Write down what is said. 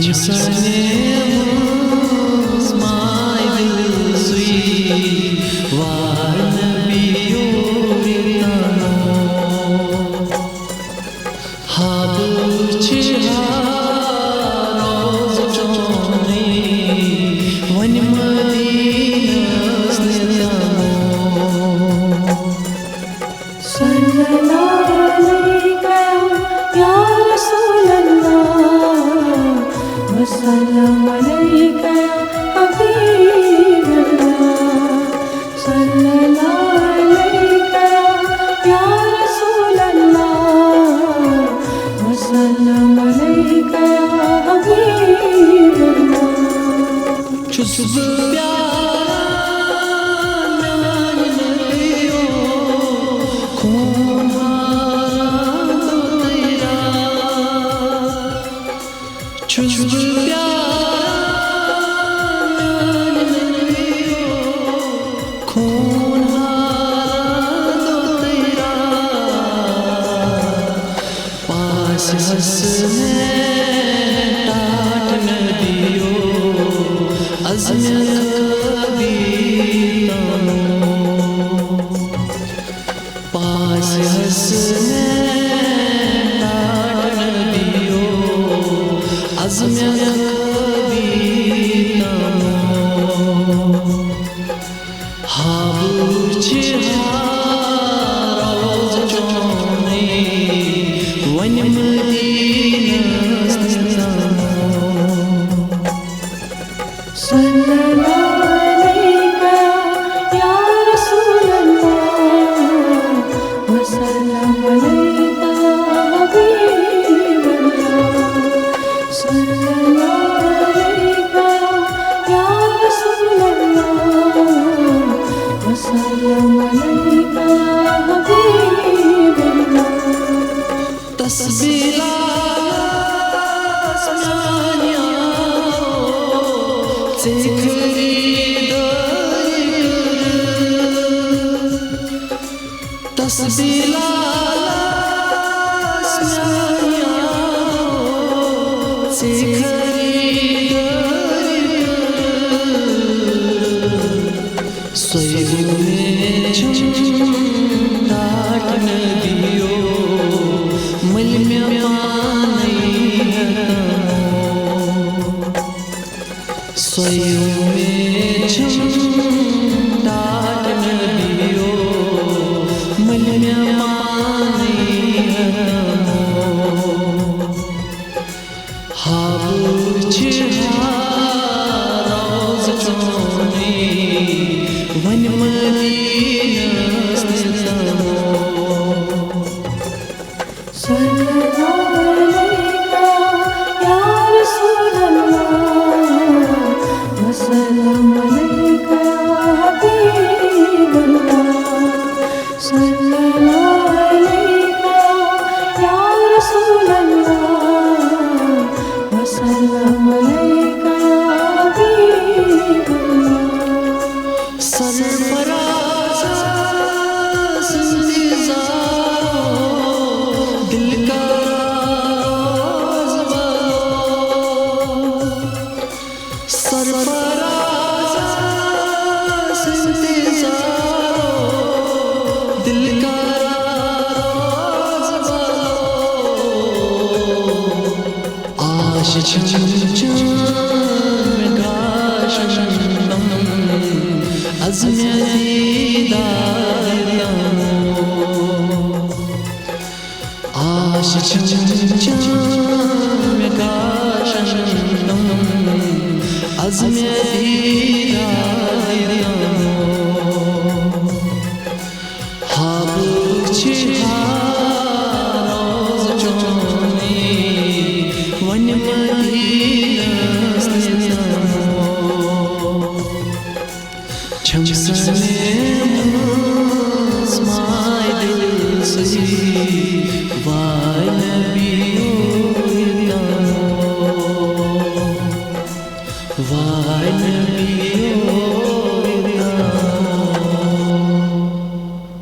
Çamsane smile sui var nabiyo ritano habuchi haroz choni van madinas nitano sallallahu alayka ya Rasulallah wa sallam alayka ya Habibullah sallallahu alayka ya Rasulallah wa sallam alayka ya Habibullah Chusb pyara naam liyo khoon hara to tera Chusb pyara naam liyo khoon hara to tera paas hasne taat n diyo azme kabhi tano paas hasne taat n diyo azme kabhi tano habuchi haroz choni van madinas nitano sallallahu alayka ya Rasulallah wa sallam alayka ya Habibullah sallallahu alayka ya Rasulallah wa sallam alayka ya Habibullah tasbih tasbih soyu mein taat n diyo mal mein paani soyu mein taat n diyo mal mein paani habuchi haroz choni van madinas nitano sallallahu alayka ya Rasulallah wa sallam alayka ya Habibullah sallallahu alayka ya Rasulallah wa sallam alayka ya Habibullah Sarfaraz इंतज़ारो दिल का राज़ बताओ सरफराज इंतज़ारो दिल का राज़ बताओ आश छम azme didar aash cham mein kaashan azme